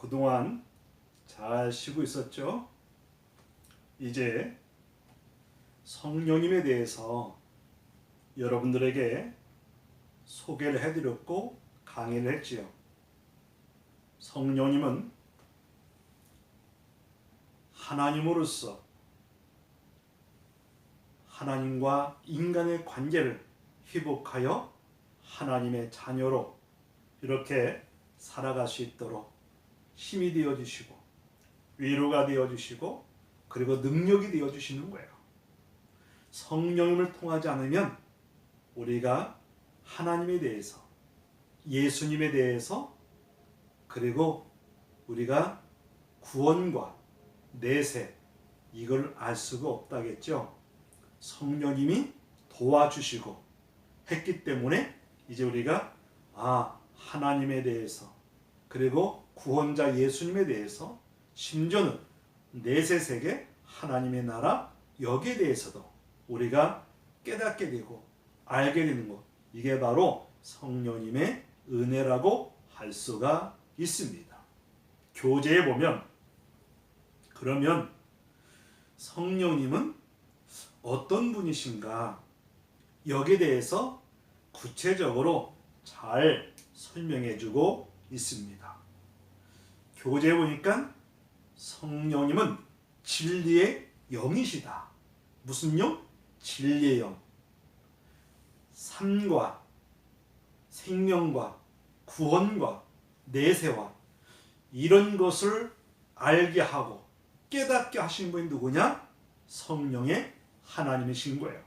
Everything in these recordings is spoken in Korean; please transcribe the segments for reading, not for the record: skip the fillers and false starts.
그동안 잘 쉬고 있었죠? 이제 성령님에 대해서 여러분들에게 소개를 해드렸고 강의를 했지요. 성령님은 하나님으로서 하나님과 인간의 관계를 회복하여 하나님의 자녀로 이렇게 살아갈 수 있도록 힘이 되어주시고 위로가 되어주시고 그리고 능력이 되어주시는 거예요. 성령님을 통하지 않으면 우리가 하나님에 대해서 예수님에 대해서 그리고 우리가 구원과 내세 이걸 알 수가 없다겠죠. 성령님이 도와주시고 했기 때문에 이제 우리가 하나님에 대해서 그리고 구원자 예수님에 대해서 심지어는 내세 세계 하나님의 나라 여기에 대해서도 우리가 깨닫게 되고 알게 되는 것, 이게 바로 성령님의 은혜라고 할 수가 있습니다. 교재에 보면 그러면 성령님은 어떤 분이신가 여기에 대해서 구체적으로 잘 설명해주고 있습니다. 교재에 보니까 성령님은 진리의 영이시다. 무슨 영? 진리의 영. 삶과 생명과 구원과 내세와 이런 것을 알게 하고 깨닫게 하신 분이 누구냐? 성령의 하나님이신 거예요.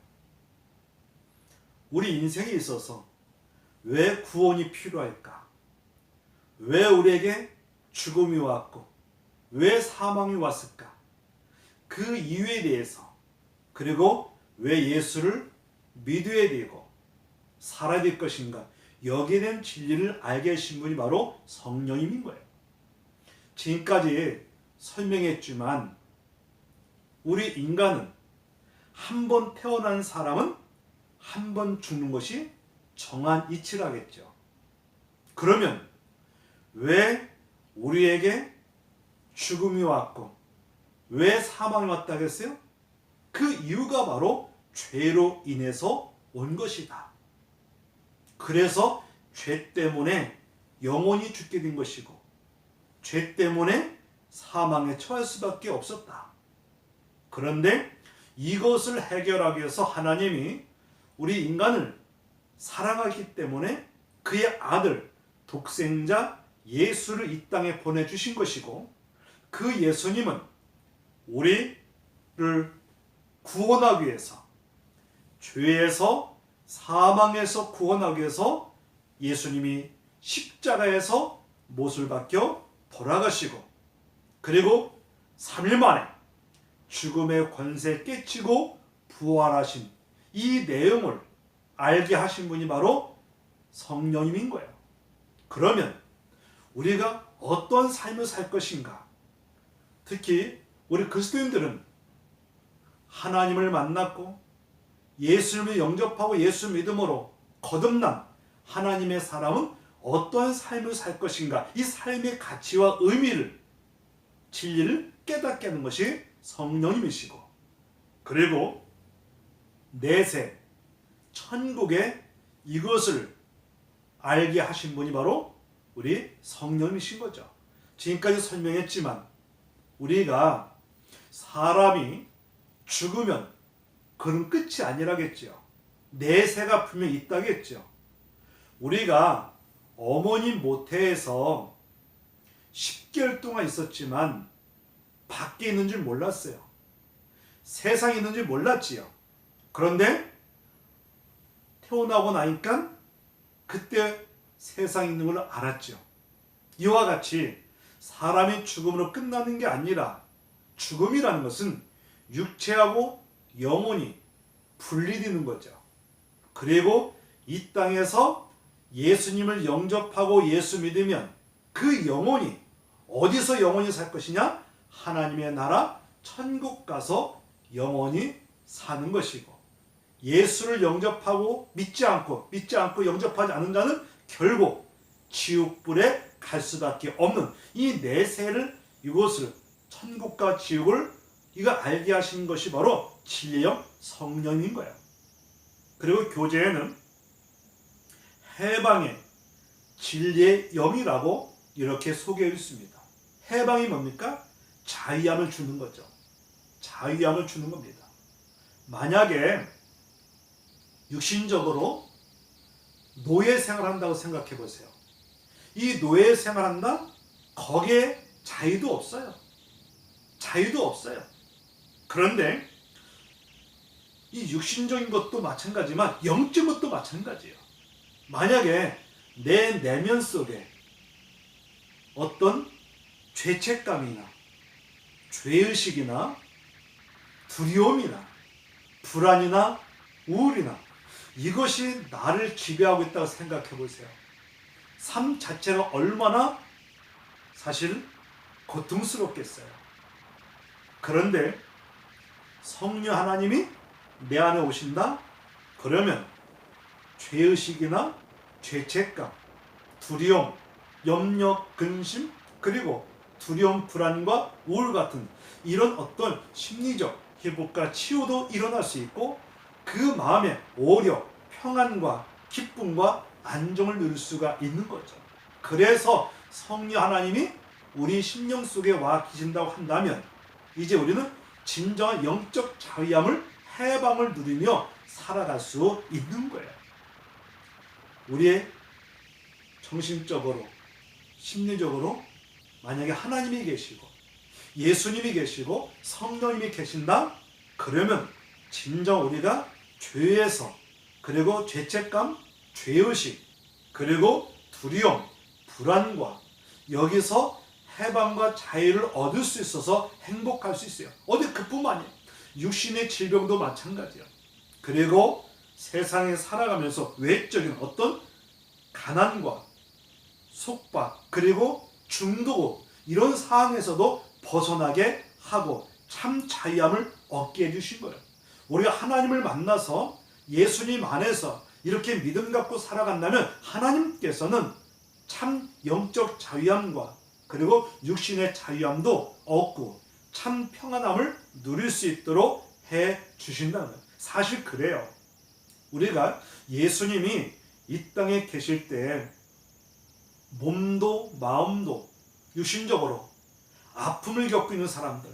우리 인생에 있어서 왜 구원이 필요할까? 왜 우리에게 죽음이 왔고 왜 사망이 왔을까? 그 이유에 대해서 그리고 왜 예수를 믿어야 되고 살아야 될 것인가? 여기에 대한 진리를 알게 하신 분이 바로 성령님인 거예요. 지금까지 설명했지만 우리 인간은 한 번 태어난 사람은 한 번 죽는 것이 정한 이치라겠죠. 그러면 왜 우리에게 죽음이 왔고 왜 사망이 왔다겠어요? 그 이유가 바로 죄로 인해서 온 것이다. 그래서 죄 때문에 영원히 죽게 된 것이고 죄 때문에 사망에 처할 수밖에 없었다. 그런데 이것을 해결하기 위해서 하나님이 우리 인간을 사랑하기 때문에 그의 아들 독생자 예수를 이 땅에 보내주신 것이고 그 예수님은 우리를 구원하기 위해서 죄에서 사망에서 구원하기 위해서 예수님이 십자가에서 못을 박혀 돌아가시고 그리고 3일 만에 죽음의 권세 깨치고 부활하신 이 내용을 알게 하신 분이 바로 성령님인 거예요. 그러면 우리가 어떤 삶을 살 것인가? 특히 우리 그리스도인들은 하나님을 만났고 예수님을 영접하고 예수 믿음으로 거듭난 하나님의 사람은 어떤 삶을 살 것인가? 이 삶의 가치와 의미를 진리를 깨닫게 하는 것이 성령님이시고 그리고 내세 천국의 이것을 알게 하신 분이 바로 우리 성령님이신 거죠. 지금까지 설명했지만 우리가 사람이 죽으면 그런 끝이 아니라겠죠. 내세가 분명히 있다겠죠. 우리가 어머니 모태에서 10개월 동안 있었지만 밖에 있는 줄 몰랐어요. 세상에 있는 줄 몰랐지요. 그런데 태어나고 나니까 그때 세상에 있는 걸 알았죠. 이와 같이 사람이 죽음으로 끝나는 게 아니라 죽음이라는 것은 육체하고 영혼이 분리되는 거죠. 그리고 이 땅에서 예수님을 영접하고 예수 믿으면 그 영혼이 어디서 영원히 살 것이냐? 하나님의 나라 천국 가서 영원히 사는 것이고 예수를 영접하고 믿지 않고 영접하지 않는 자는 결국 지옥불에 갈 수밖에 없는 이 내세를, 이곳을, 천국과 지옥을 이거 알게 하시는 것이 바로 진리의 영 성령인 거예요. 그리고 교재에는 해방의 진리의 영이라고 이렇게 소개해 있습니다. 해방이 뭡니까? 자유함을 주는 거죠. 자유함을 주는 겁니다. 만약에 육신적으로 노예 생활한다고 생각해 보세요. 이 노예 생활한다? 거기에 자유도 없어요. 자유도 없어요. 그런데 이 육신적인 것도 마찬가지지만 영적인 것도 마찬가지예요. 만약에 내 내면 속에 어떤 죄책감이나 죄의식이나 두려움이나 불안이나 우울이나 이것이 나를 지배하고 있다고 생각해 보세요. 삶 자체가 얼마나 사실 고통스럽겠어요. 그런데 성령 하나님이 내 안에 오신다? 그러면 죄의식이나 죄책감, 두려움, 염려, 근심, 그리고 두려움, 불안과 우울 같은 이런 어떤 심리적 회복과 치유도 일어날 수 있고 그 마음에 오히려 평안과 기쁨과 안정을 누릴 수가 있는 거죠. 그래서 성령 하나님이 우리 심령 속에 와 계신다고 한다면 이제 우리는 진정한 영적 자유함을, 해방을 누리며 살아갈 수 있는 거예요. 우리의 정신적으로, 심리적으로 만약에 하나님이 계시고 예수님이 계시고 성령님이 계신다? 그러면 진정 우리가 죄에서, 그리고 죄책감, 죄의식, 그리고 두려움, 불안과 여기서 해방과 자유를 얻을 수 있어서 행복할 수 있어요. 어디 그뿐만 아니에요. 육신의 질병도 마찬가지예요. 그리고 세상에 살아가면서 외적인 어떤 가난과 속박, 그리고 중도 이런 상황에서도 벗어나게 하고 참 자유함을 얻게 해주신 거예요. 우리가 하나님을 만나서 예수님 안에서 이렇게 믿음 갖고 살아간다면 하나님께서는 참 영적 자유함과 그리고 육신의 자유함도 얻고 참 평안함을 누릴 수 있도록 해 주신다는 거예요. 사실 그래요. 우리가 예수님이 이 땅에 계실 때 몸도 마음도 육신적으로 아픔을 겪고 있는 사람들,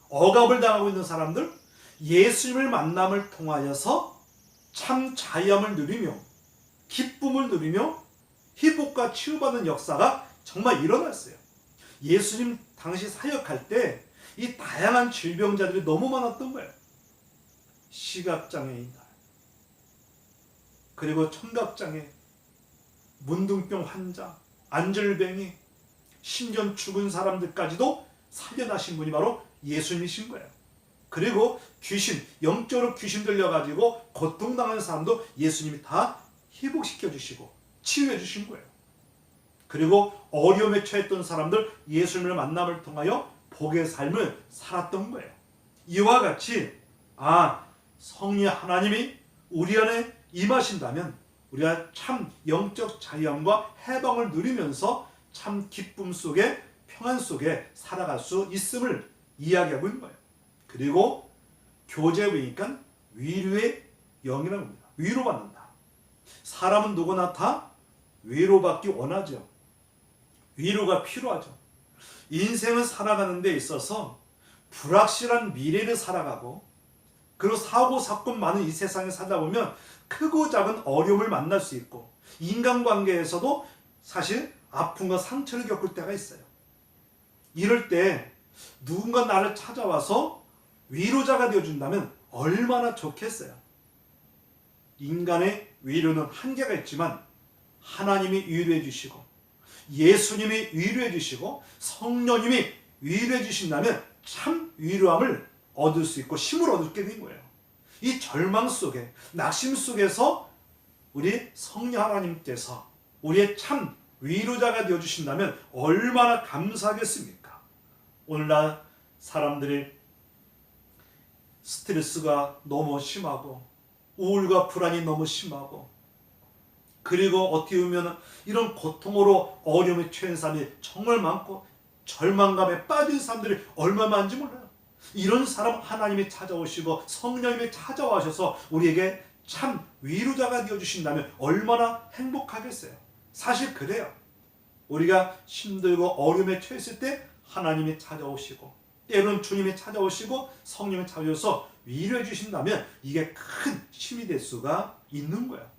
억압을 당하고 있는 사람들, 예수님을 만남을 통하여서 참 자유함을 누리며 기쁨을 누리며 회복과 치유받는 역사가 정말 일어났어요. 예수님 당시 사역할 때 이 다양한 질병자들이 너무 많았던 거예요. 시각장애인, 그리고 청각장애, 문둥병 환자, 안절뱅이, 심지어 죽은 사람들까지도 살려나신 분이 바로 예수님이신 거예요. 그리고 귀신, 영적으로 귀신 들려가지고 고통당하는 사람도 예수님이 다 회복시켜 주시고 치유해 주신 거예요. 그리고 어려움에 처했던 사람들 예수님을 만남을 통하여 복의 삶을 살았던 거예요. 이와 같이 성령 하나님이 우리 안에 임하신다면 우리가 참 영적 자유함과 해방을 누리면서 참 기쁨 속에 평안 속에 살아갈 수 있음을 이야기하고 있는 거예요. 그리고 교제에 보니까 위로의 영이라고 합니다. 위로받는다. 사람은 누구나 다 위로받기 원하죠. 위로가 필요하죠. 인생을 살아가는 데 있어서 불확실한 미래를 살아가고 그리고 사고 사건 많은 이 세상에 살다 보면 크고 작은 어려움을 만날 수 있고 인간관계에서도 사실 아픔과 상처를 겪을 때가 있어요. 이럴 때 누군가 나를 찾아와서 위로자가 되어준다면 얼마나 좋겠어요. 인간의 위로는 한계가 있지만 하나님이 위로해 주시고 예수님이 위로해 주시고 성령님이 위로해 주신다면 참 위로함을 얻을 수 있고 힘을 얻게 된 거예요. 이 절망 속에 낙심 속에서 우리 성령 하나님께서 우리의 참 위로자가 되어주신다면 얼마나 감사하겠습니까? 오늘날 사람들이 스트레스가 너무 심하고 우울과 불안이 너무 심하고 그리고 어떻게 보면 이런 고통으로 어려움에 처한 사람이 정말 많고 절망감에 빠진 사람들이 얼마나 많은지 몰라요. 이런 사람 하나님이 찾아오시고 성령님이 찾아와셔서 우리에게 참 위로자가 되어주신다면 얼마나 행복하겠어요. 사실 그래요. 우리가 힘들고 어려움에 처했을 때 하나님이 찾아오시고 때로는 주님이 찾아오시고 성령이 찾아오셔서 위로해 주신다면 이게 큰 힘이 될 수가 있는 거예요.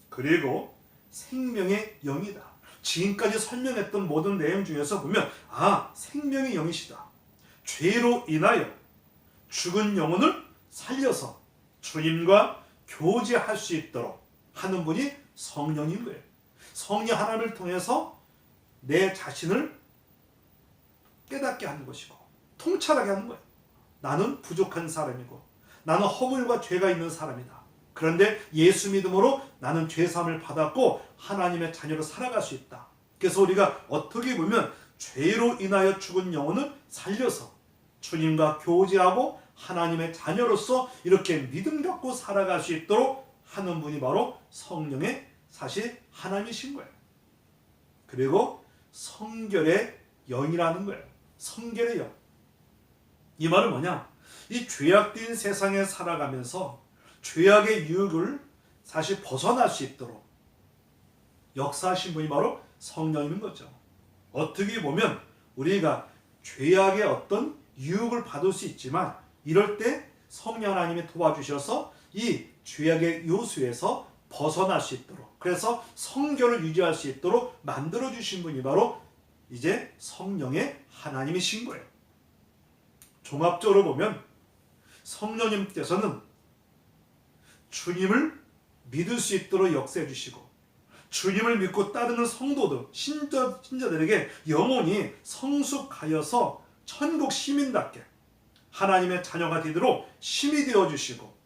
그리고 생명의 영이다. 지금까지 설명했던 모든 내용 중에서 보면 생명의 영이시다. 죄로 인하여 죽은 영혼을 살려서 주님과 교제할 수 있도록 하는 분이 성령인 거예요. 성령 하나님을 통해서 내 자신을 깨닫게 하는 것이고 통찰하게 하는 거예요. 나는 부족한 사람이고 나는 허물과 죄가 있는 사람이다. 그런데 예수 믿음으로 나는 죄사함을 받았고 하나님의 자녀로 살아갈 수 있다. 그래서 우리가 어떻게 보면 죄로 인하여 죽은 영혼을 살려서 주님과 교제하고 하나님의 자녀로서 이렇게 믿음 갖고 살아갈 수 있도록 하는 분이 바로 성령의 사실 하나님이신 거예요. 그리고 성결의 영이라는 거예요. 성결의 영. 이 말은 뭐냐? 이 죄악된 세상에 살아가면서 죄악의 유혹을 사실 벗어날 수 있도록 역사하신 분이 바로 성령인 거죠. 어떻게 보면 우리가 죄악의 어떤 유혹을 받을 수 있지만 이럴 때 성령 하나님이 도와주셔서 이 죄악의 요소에서 벗어날 수 있도록 그래서 성결을 유지할 수 있도록 만들어주신 분이 바로 이제 성령의 하나님이신 거예요. 종합적으로 보면 성령님께서는 주님을 믿을 수 있도록 역사해 주시고 주님을 믿고 따르는 성도들, 신자들에게 영혼이 성숙하여서 천국 시민답게 하나님의 자녀가 되도록 힘이 되어주시고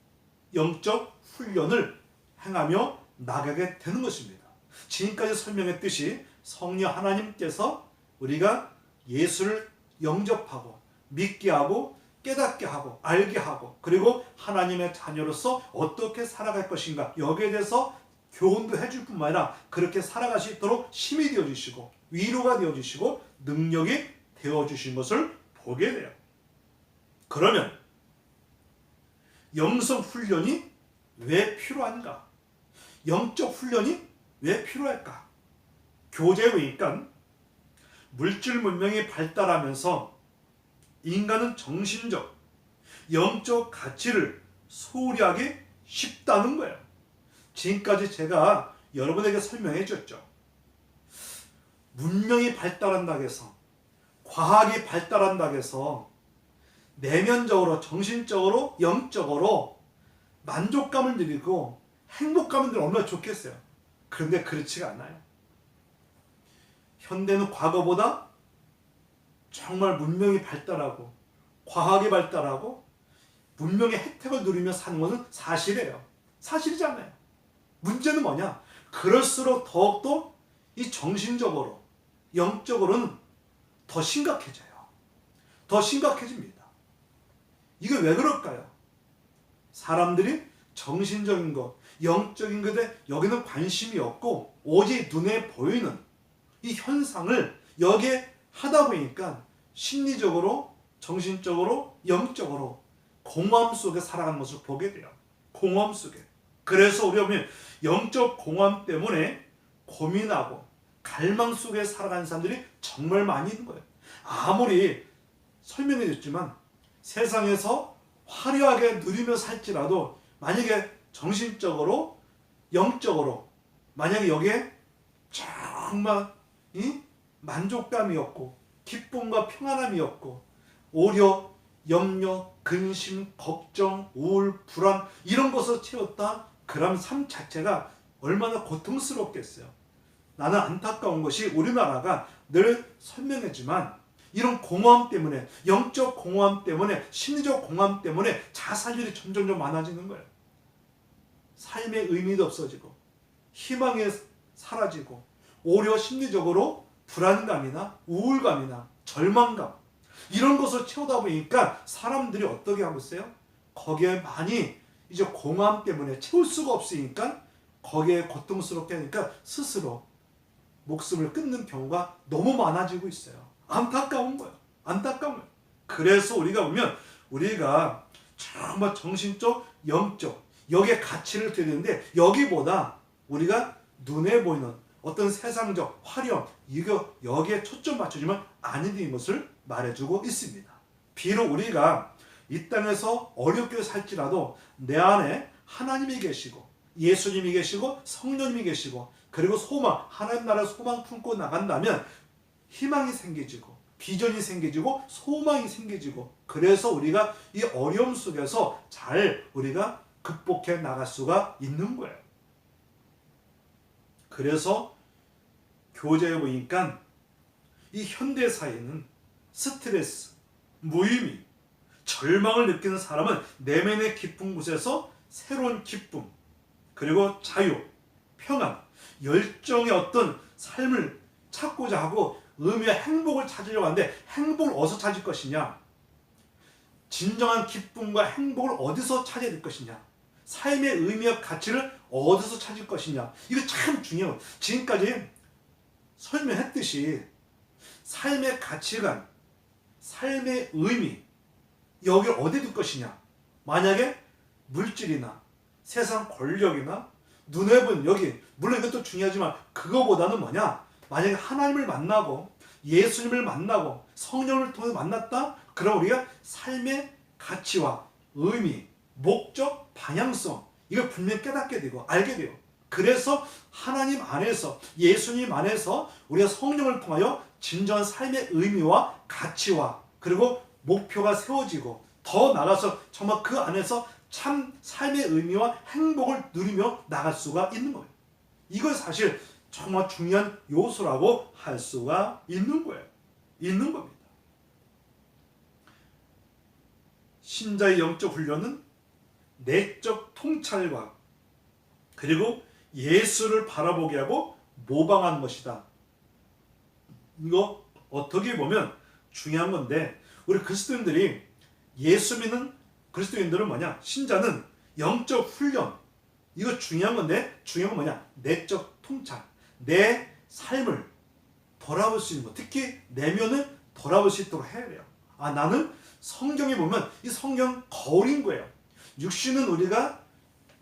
영적 훈련을 행하며 나가게 되는 것입니다. 지금까지 설명했듯이 성령 하나님께서 우리가 예수를 영접하고 믿게 하고 깨닫게 하고 알게 하고 그리고 하나님의 자녀로서 어떻게 살아갈 것인가 여기에 대해서 교훈도 해줄 뿐만 아니라 그렇게 살아갈 수 있도록 힘이 되어주시고 위로가 되어주시고 능력이 되어주신 것을 보게 돼요. 그러면 영성 훈련이 왜 필요한가? 영적 훈련이 왜 필요할까? 교재에 보니까 물질 문명이 발달하면서 인간은 정신적, 영적 가치를 소홀히하기 쉽다는 거예요. 지금까지 제가 여러분에게 설명해 줬죠. 문명이 발달한다고 해서 과학이 발달한다고 해서 내면적으로 정신적으로 영적으로 만족감을 누리고 행복감을 누리면 얼마나 좋겠어요. 그런데 그렇지가 않아요. 현대는 과거보다 정말 문명이 발달하고 과학이 발달하고 문명의 혜택을 누리며 사는 것은 사실이에요. 사실이잖아요. 문제는 뭐냐? 그럴수록 더욱더 이 정신적으로 영적으로는 더 심각해져요. 더 심각해집니다. 이게 왜 그럴까요? 사람들이 정신적인 것, 영적인 것에 여기는 관심이 없고 오직 눈에 보이는 이 현상을 여기에 하다 보니까 심리적으로, 정신적으로, 영적으로 공허함 속에 살아가는 것을 보게 돼요. 공허함 속에. 그래서 우리가 보면 영적 공허함 때문에 고민하고 갈망 속에 살아가는 사람들이 정말 많이 있는 거예요. 아무리 설명해 줬지만 세상에서 화려하게 누리며 살지라도 만약에 정신적으로, 영적으로 만약에 여기에 정말 만족감이 없고 기쁨과 평안함이 없고 오히려 염려, 근심, 걱정, 우울, 불안 이런 것을 채웠다. 그럼 삶 자체가 얼마나 고통스럽겠어요. 나는 안타까운 것이 우리나라가 늘 설명했지만 이런 공허함 때문에 영적 공허함 때문에 심리적 공허함 때문에 자살률이 점점 많아지는 거예요. 삶의 의미도 없어지고 희망이 사라지고 오히려 심리적으로 불안감이나 우울감이나 절망감 이런 것을 채우다 보니까 사람들이 어떻게 하고 있어요? 거기에 많이 이제 공허함 때문에 채울 수가 없으니까 거기에 고통스럽게 하니까 스스로 목숨을 끊는 경우가 너무 많아지고 있어요. 안타까운 거예요. 안타까운 거예요. 그래서 우리가 보면 우리가 정말 정신적, 영적 여기에 가치를 드리는데 여기보다 우리가 눈에 보이는 어떤 세상적 화려함 이거 여기에 초점 맞춰주면 아니된 것을 말해주고 있습니다. 비록 우리가 이 땅에서 어렵게 살지라도 내 안에 하나님이 계시고 예수님이 계시고 성령님이 계시고 그리고 소망 하나님 나라 소망 품고 나간다면 희망이 생기지고 비전이 생기지고 소망이 생기지고 그래서 우리가 이 어려움 속에서 잘 우리가 극복해 나갈 수가 있는 거예요. 그래서 교재에 보니까 이 현대 사회는 스트레스, 무의미, 절망을 느끼는 사람은 내면의 깊은 곳에서 새로운 기쁨, 그리고 자유, 평안, 열정의 어떤 삶을 찾고자 하고 의미와 행복을 찾으려고 하는데 행복을 어디서 찾을 것이냐? 진정한 기쁨과 행복을 어디서 찾아야 될 것이냐? 삶의 의미와 가치를 어디서 찾을 것이냐? 이거 참 중요해요. 지금까지 설명했듯이 삶의 가치관, 삶의 의미 여기 어디에 둘 것이냐? 만약에 물질이나 세상 권력이나 눈에 보이는 여기 물론 이것도 중요하지만 그거보다는 뭐냐? 만약에 하나님을 만나고 예수님을 만나고 성령을 통해 만났다? 그럼 우리가 삶의 가치와 의미, 목적, 방향성 이걸 분명히 깨닫게 되고 알게 돼요. 그래서 하나님 안에서 예수님 안에서 우리가 성령을 통하여 진정한 삶의 의미와 가치와 그리고 목표가 세워지고 더 나아가서 정말 그 안에서 참 삶의 의미와 행복을 누리며 나갈 수가 있는 거예요. 이걸 사실 정말 중요한 요소라고 할 수가 있는 거예요. 있는 겁니다. 신자의 영적 훈련은 내적 통찰과 그리고 예수를 바라보게 하고 모방하는 것이다. 이거 어떻게 보면 중요한 건데 우리 그리스도인들이 예수 믿는 그리스도인들은 뭐냐? 신자는 영적 훈련 이거 중요한 건데 중요한 건 뭐냐? 내적 통찰 내 삶을 돌아볼 수 있는 것 특히 내면을 돌아볼 수 있도록 해야 돼요. 아 나는 성경에 보면 이 성경 거울인 거예요. 육신은 우리가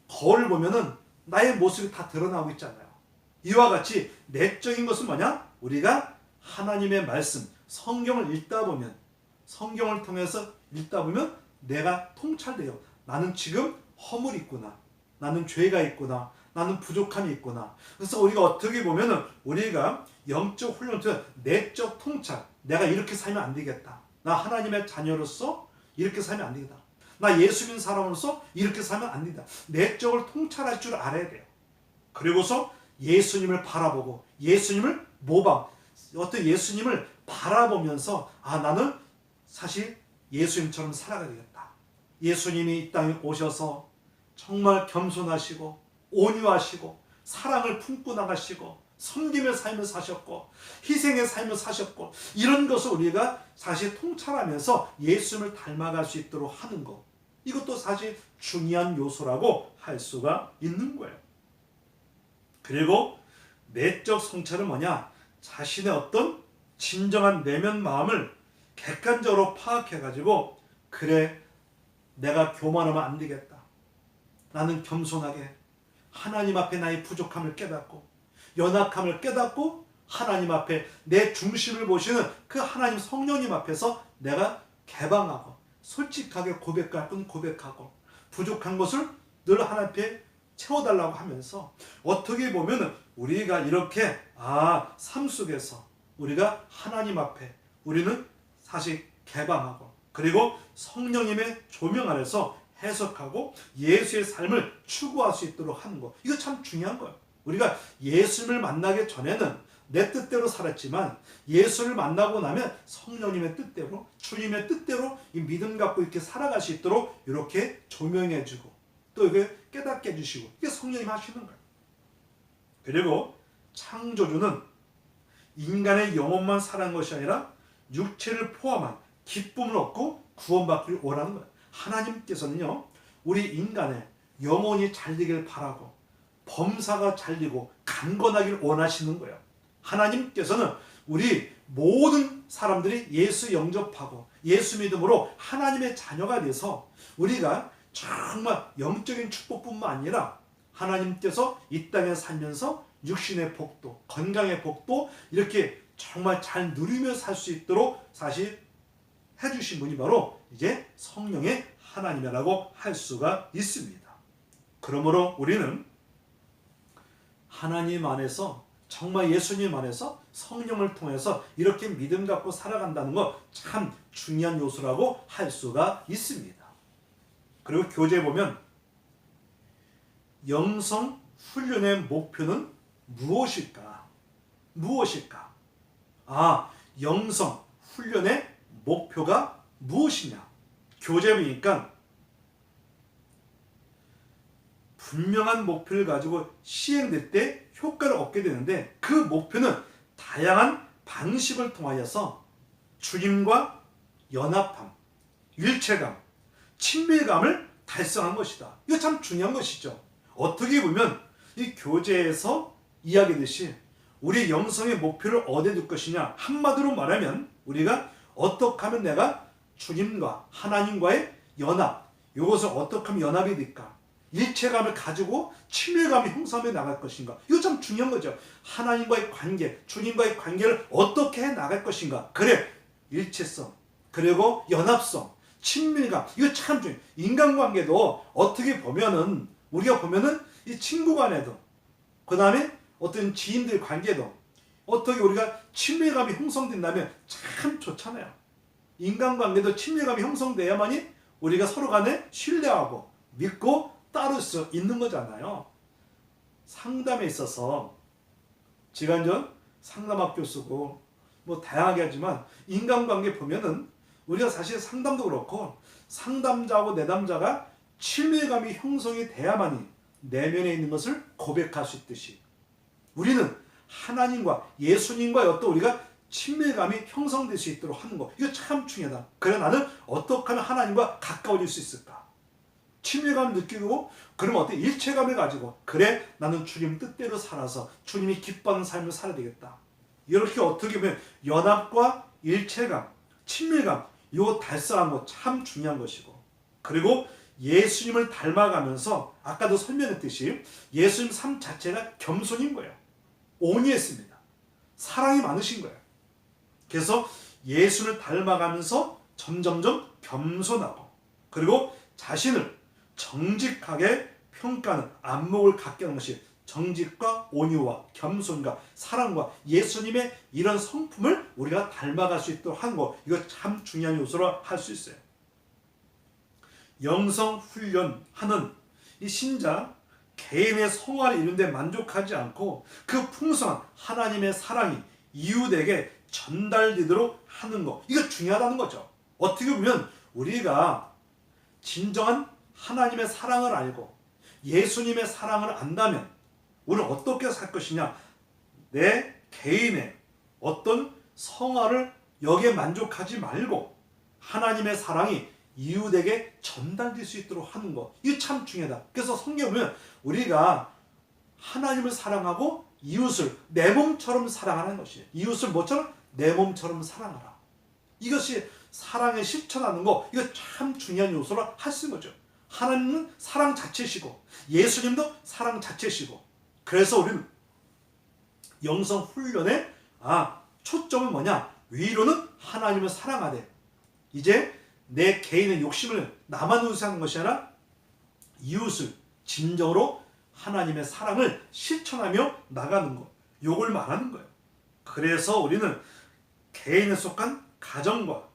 거울을 보면은 나의 모습이 다 드러나고 있잖아요. 이와 같이 내적인 것은 뭐냐? 우리가 하나님의 말씀 성경을 읽다 보면 성경을 통해서 읽다 보면 내가 통찰돼요. 나는 지금 허물이 있구나. 나는 죄가 있구나. 나는 부족함이 있구나. 그래서 우리가 어떻게 보면은 우리가 영적 훈련을 통해 내적 통찰. 내가 이렇게 살면 안 되겠다. 나 하나님의 자녀로서 이렇게 살면 안 되겠다. 나 예수 믿는 사람으로서 이렇게 살면 안 된다. 내적을 통찰할 줄 알아야 돼요. 그리고서 예수님을 바라보고 예수님을 모방. 어떤 예수님을 바라보면서 아 나는 사실 예수님처럼 살아가야 되겠다. 예수님이 이 땅에 오셔서 정말 겸손하시고 온유하시고 사랑을 품고 나가시고 섬김의 삶을 사셨고 희생의 삶을 사셨고 이런 것을 우리가 사실 통찰하면서 예수님을 닮아갈 수 있도록 하는 것 이것도 사실 중요한 요소라고 할 수가 있는 거예요. 그리고 내적 성찰은 뭐냐? 자신의 어떤 진정한 내면 마음을 객관적으로 파악해가지고 그래 내가 교만하면 안 되겠다. 나는 겸손하게 하나님 앞에 나의 부족함을 깨닫고 연약함을 깨닫고 하나님 앞에 내 중심을 보시는 그 하나님 성령님 앞에서 내가 개방하고 솔직하게 고백할 건 고백하고 부족한 것을 늘 하나님 앞에 채워달라고 하면서 어떻게 보면 우리가 이렇게 삶 속에서 우리가 하나님 앞에 우리는 사실 개방하고 그리고 성령님의 조명 아래서 해석하고 예수의 삶을 추구할 수 있도록 하는 것 이거 참 중요한 거예요. 우리가 예수를 만나기 전에는 내 뜻대로 살았지만 예수를 만나고 나면 성령님의 뜻대로 주님의 뜻대로 이 믿음 갖고 이렇게 살아갈 수 있도록 이렇게 조명해 주고 또 이게 깨닫게 해주시고 이게 성령님 하시는 거예요. 그리고 창조주는 인간의 영혼만 살아난 것이 아니라 육체를 포함한 기쁨을 얻고 구원받기를 원하는 거예요. 하나님께서는요 우리 인간의 영혼이 잘 되기를 바라고 범사가 잘리고 강건하길 원하시는 거예요. 하나님께서는 우리 모든 사람들이 예수 영접하고 예수 믿음으로 하나님의 자녀가 돼서 우리가 정말 영적인 축복뿐만 아니라 하나님께서 이 땅에 살면서 육신의 복도, 건강의 복도 이렇게 정말 잘 누리며 살 수 있도록 사실 해주신 분이 바로 이제 성령의 하나님이라고 할 수가 있습니다. 그러므로 우리는 하나님 안에서 정말 예수님 안에서 성령을 통해서 이렇게 믿음 갖고 살아간다는 거 참 중요한 요소라고 할 수가 있습니다. 그리고 교재에 보면 영성 훈련의 목표는 무엇일까? 무엇일까? 영성 훈련의 목표가 무엇이냐? 교재에 보니까 분명한 목표를 가지고 시행될 때 효과를 얻게 되는데 그 목표는 다양한 방식을 통하여서 주님과 연합함, 일체감, 친밀감을 달성한 것이다. 이거 참 중요한 것이죠. 어떻게 보면 이 교재에서 이야기했듯이 우리 영성의 목표를 어디에 둘 것이냐, 한마디로 말하면 우리가 어떻게 하면 내가 주님과 하나님과의 연합, 이것을 어떻게 하면 연합이 될까, 일체감을 가지고 친밀감이 형성해 나갈 것인가, 이거 참 중요한 거죠. 하나님과의 관계, 주님과의 관계를 어떻게 해 나갈 것인가. 그래, 일체성, 그리고 연합성, 친밀감, 이거 참 중요해요. 인간관계도 어떻게 보면은 우리가 보면은 이 친구 간에도, 그 다음에 어떤 지인들 관계도 어떻게 우리가 친밀감이 형성된다면 참 좋잖아요. 인간관계도 친밀감이 형성돼야만이 우리가 서로 간에 신뢰하고 믿고 따를 수 있는 거잖아요. 상담에 있어서 지간전 상담학교 쓰고 뭐 다양하게 하지만 인간관계 보면은 우리가 사실 상담도 그렇고 상담자하고 내담자가 친밀감이 형성이 돼야만이 내면에 있는 것을 고백할 수 있듯이 우리는 하나님과 예수님과의 어떤 우리가 친밀감이 형성될 수 있도록 하는 거, 이거 참 중요하다. 그래 나는 어떻게 하면 하나님과 가까워질 수 있을까? 친밀감을 느끼고 그러면 어때? 일체감을 가지고 그래 나는 주님 뜻대로 살아서 주님이 기뻐하는 삶을 살아야 되겠다. 이렇게 어떻게 보면 연합과 일체감, 친밀감 이거 달성한 거 참 중요한 것이고, 그리고 예수님을 닮아가면서 아까도 설명했듯이 예수님 삶 자체가 겸손인 거예요. 온유했습니다. 사랑이 많으신 거예요. 그래서 예수를 닮아가면서 점점점 겸손하고 그리고 자신을 정직하게 평가하는 안목을 갖게 하는 것이 정직과 온유와 겸손과 사랑과 예수님의 이런 성품을 우리가 닮아갈 수 있도록 하는 거, 이거 참 중요한 요소로 할 수 있어요. 영성 훈련하는 이 신자 개인의 성화를 이룬 데 만족하지 않고 그 풍성한 하나님의 사랑이 이웃에게 전달되도록 하는 거, 이거 중요하다는 거죠. 어떻게 보면 우리가 진정한 하나님의 사랑을 알고 예수님의 사랑을 안다면 우리는 어떻게 살 것이냐, 내 개인의 어떤 성화를 여기에 만족하지 말고 하나님의 사랑이 이웃에게 전달될 수 있도록 하는 것, 이게 참 중요하다. 그래서 성경에 보면 우리가 하나님을 사랑하고 이웃을 내 몸처럼 사랑하는 것이에요. 이웃을 뭐처럼? 내 몸처럼 사랑하라. 이것이 사랑에 실천하는 거, 이거 참 중요한 요소로 할 수 있는 거죠. 하나님은 사랑 자체시고 예수님도 사랑 자체시고, 그래서 우리는 영성 훈련의 초점은 뭐냐? 위로는 하나님을 사랑하되 이제 내 개인의 욕심을 나만 의지하는 것이 아니라 이웃을 진정으로 하나님의 사랑을 실천하며 나가는 것, 요걸 말하는 거예요. 그래서 우리는 개인에 속한 가정과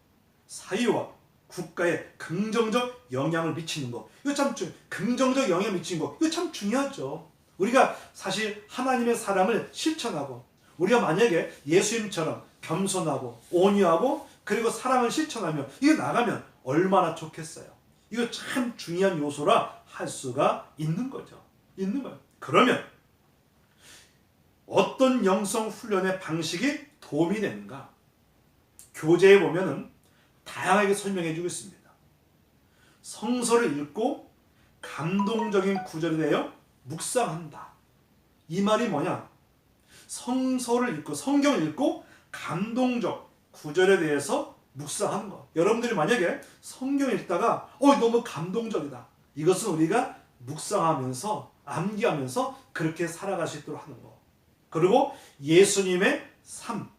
사회와 국가에 긍정적 영향을 미치는 것, 이거 참 긍정적 영향을 미치는 것, 이거 참 중요하죠. 우리가 사실 하나님의 사랑을 실천하고 우리가 만약에 예수님처럼 겸손하고 온유하고 그리고 사랑을 실천하며 이거 나가면 얼마나 좋겠어요. 이거 참 중요한 요소라 할 수가 있는 거죠. 있는 거예요. 그러면 어떤 영성 훈련의 방식이 도움이 되는가? 교재에 보면은 다양하게 설명해 주고 있습니다. 성서를 읽고 감동적인 구절에 대하여 묵상한다. 이 말이 뭐냐? 성서를 읽고 성경을 읽고 감동적 구절에 대해서 묵상하는 거. 여러분들이 만약에 성경 읽다가 너무 감동적이다. 이것은 우리가 묵상하면서 암기하면서 그렇게 살아갈 수 있도록 하는 거. 그리고 예수님의 삶,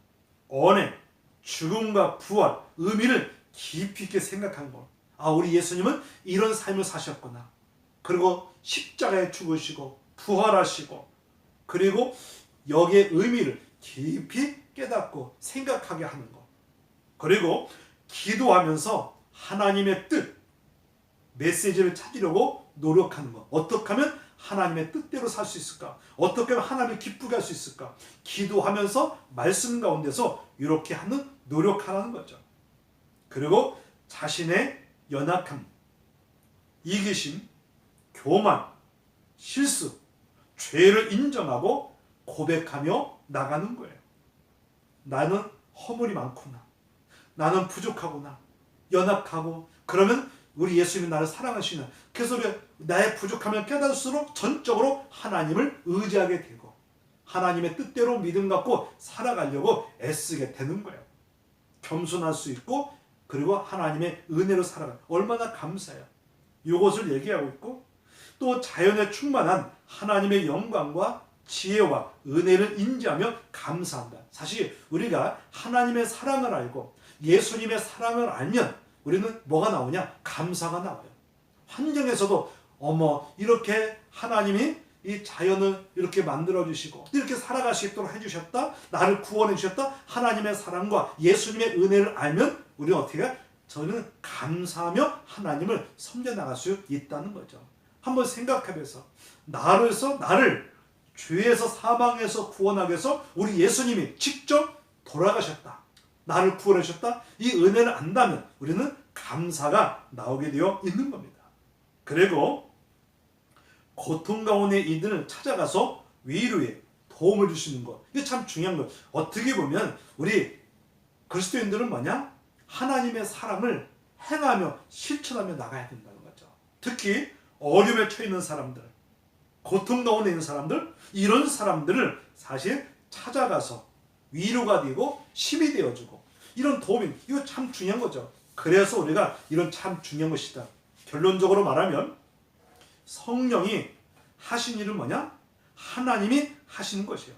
언행, 죽음과 부활, 의미를 깊이 있게 생각하는 거. 우리 예수님은 이런 삶을 사셨구나. 그리고 십자가에 죽으시고 부활하시고 그리고 여기에 의미를 깊이 깨닫고 생각하게 하는 것. 그리고 기도하면서 하나님의 뜻, 메시지를 찾으려고 노력하는 것. 어떻게 하면 하나님의 뜻대로 살 수 있을까? 어떻게 하면 하나님을 기쁘게 할 수 있을까? 기도하면서 말씀 가운데서 이렇게 하는 노력하라는 거죠. 그리고 자신의 연약함, 이기심, 교만, 실수, 죄를 인정하고 고백하며 나가는 거예요. 나는 허물이 많구나. 나는 부족하구나. 연약하고 그러면 우리 예수님이 나를 사랑하시는 그래서 나의 부족함을 깨달을수록 전적으로 하나님을 의지하게 되고 하나님의 뜻대로 믿음 갖고 살아가려고 애쓰게 되는 거예요. 겸손할 수 있고 그리고 하나님의 은혜로 살아가는 얼마나 감사해요. 이것을 얘기하고 있고 또 자연에 충만한 하나님의 영광과 지혜와 은혜를 인지하며 감사한다. 사실 우리가 하나님의 사랑을 알고 예수님의 사랑을 알면 우리는 뭐가 나오냐? 감사가 나와요. 환경에서도 이렇게 하나님이 이 자연을 이렇게 만들어주시고 이렇게 살아갈 수 있도록 해주셨다. 나를 구원해 주셨다. 하나님의 사랑과 예수님의 은혜를 알면 우리는 어떻게 해요? 저는 감사하며 하나님을 섬겨나갈 수 있다는 거죠. 한번 생각해보세요. 나를 죄에서 사망에서 구원하기 위해서 우리 예수님이 직접 돌아가셨다. 나를 구원해 주셨다. 이 은혜를 안다면 우리는 감사가 나오게 되어 있는 겁니다. 그리고 고통 가운데 이들을 찾아가서 위로에 도움을 주시는 것. 이게 참 중요한 거예요. 어떻게 보면 우리 그리스도인들은 뭐냐? 하나님의 사랑을 행하며 실천하며 나가야 된다는 거죠. 특히 어려움에 처해 있는 사람들, 고통 가운데 있는 사람들, 이런 사람들을 사실 찾아가서 위로가 되고 힘이 되어주고 이런 도움이 이거 참 중요한 거죠. 그래서 우리가 이런 참 중요한 것이다. 결론적으로 말하면 성령이 하신 일은 뭐냐? 하나님이 하시는 것이에요.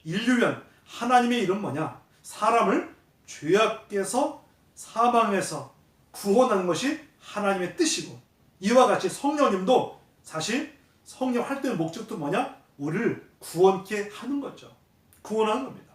인류연 하나님의 일은 뭐냐? 사람을 죄악에서 사망에서 구원하는 것이 하나님의 뜻이고 이와 같이 성령님도 사실 성령 활동의 목적도 뭐냐? 우리를 구원케 하는 거죠. 구원하는 겁니다.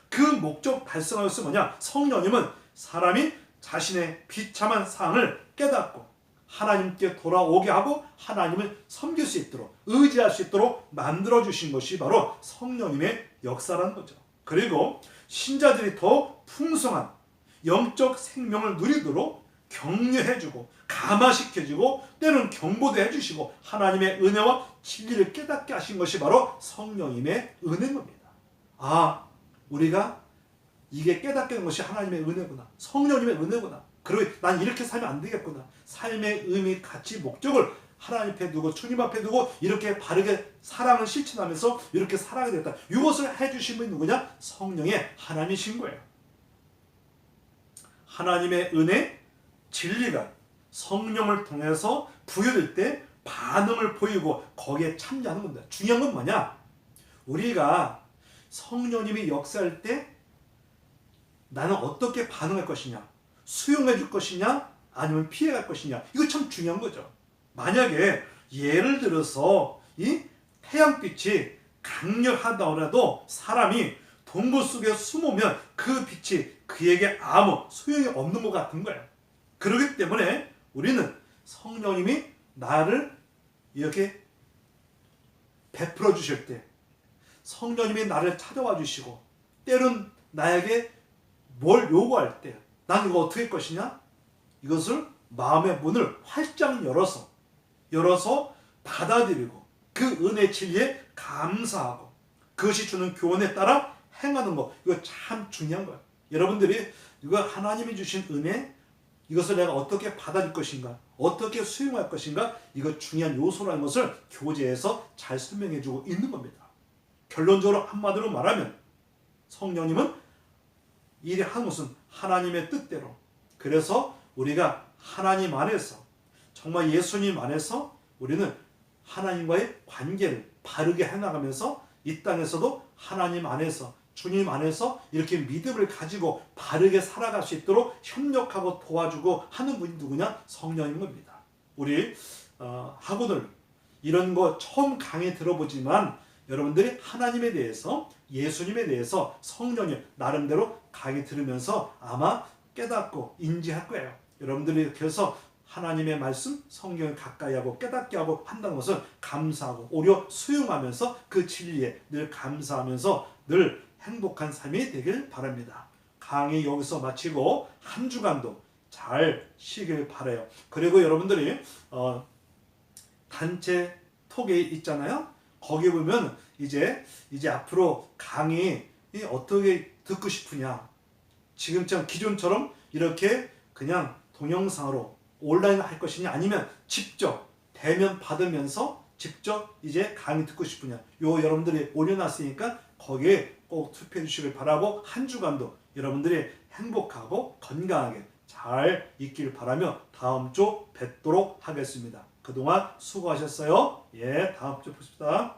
그 목적 달성하기 위해서 뭐냐? 성령님은 사람이 자신의 비참한 상을 깨닫고 하나님께 돌아오게 하고 하나님을 섬길 수 있도록 의지할 수 있도록 만들어주신 것이 바로 성령님의 역사라는 거죠. 그리고 신자들이 더 풍성한 영적 생명을 누리도록 격려해주고 감화시켜주고 때로는 경고도 해주시고 하나님의 은혜와 진리를 깨닫게 하신 것이 바로 성령님의 은혜인 겁니다. 우리가 이게 깨닫게 된 것이 하나님의 은혜구나. 성령님의 은혜구나. 그리고 난 이렇게 살면 안 되겠구나. 삶의 의미, 가치, 목적을 하나님 앞에 두고 주님 앞에 두고 이렇게 바르게 사랑을 실천하면서 이렇게 살아가게 됐다. 이것을 해주신 분이 누구냐? 성령의 하나님이신 거예요. 하나님의 은혜, 진리가 성령을 통해서 부여될 때 반응을 보이고 거기에 참여하는 겁니다. 중요한 건 뭐냐? 우리가 성령님이 역사할 때 나는 어떻게 반응할 것이냐? 수용해 줄 것이냐? 아니면 피해갈 것이냐? 이거 참 중요한 거죠. 만약에 예를 들어서 이 태양빛이 강력하더라도 사람이 동굴 속에 숨으면 그 빛이 그에게 아무 소용이 없는 것 같은 거예요. 그렇기 때문에 우리는 성령님이 나를 이렇게 베풀어 주실 때 성령님이 나를 찾아와 주시고 때론 나에게 뭘 요구할 때 난 이거 어떻게 할 것이냐? 이것을 마음의 문을 활짝 열어서 받아들이고 그 은혜 진리에 감사하고 그것이 주는 교훈에 따라 행하는 거. 이거 참 중요한 거예요. 여러분들이 이거 하나님이 주신 은혜 이것을 내가 어떻게 받아줄 것인가 어떻게 수용할 것인가 이거 중요한 요소라는 것을 교재에서 잘 설명해 주고 있는 겁니다. 결론적으로 한마디로 말하면 성령님은 일하는 것은 하나님의 뜻대로, 그래서 우리가 하나님 안에서, 정말 예수님 안에서 우리는 하나님과의 관계를 바르게 해나가면서 이 땅에서도 하나님 안에서, 주님 안에서 이렇게 믿음을 가지고 바르게 살아갈 수 있도록 협력하고 도와주고 하는 분이 누구냐? 성령인 겁니다. 우리 학원을 이런 거 처음 강의 들어보지만 여러분들이 하나님에 대해서, 예수님에 대해서 성령님 나름대로 강의 들으면서 아마 깨닫고 인지할 거예요. 여러분들이 그래서 하나님의 말씀, 성경을 가까이 하고 깨닫게 하고 한다는 것은 감사하고 오히려 수용하면서 그 진리에 늘 감사하면서 늘 행복한 삶이 되길 바랍니다. 강의 여기서 마치고 한 주간도 잘 쉬길 바라요. 그리고 여러분들이 단체 톡에 있잖아요. 거기 보면 이제 앞으로 강의 어떻게 듣고 싶으냐. 지금처럼 기존처럼 이렇게 그냥 동영상으로 온라인 할 것이냐, 아니면 직접 대면 받으면서 직접 이제 강의 듣고 싶으냐. 요 여러분들이 올려놨으니까 거기에 꼭 투표해 주시길 바라고, 한 주간도 여러분들이 행복하고 건강하게 잘 있길 바라며 다음 주 뵙도록 하겠습니다. 그동안 수고하셨어요. 예, 다음 주 뵙시다.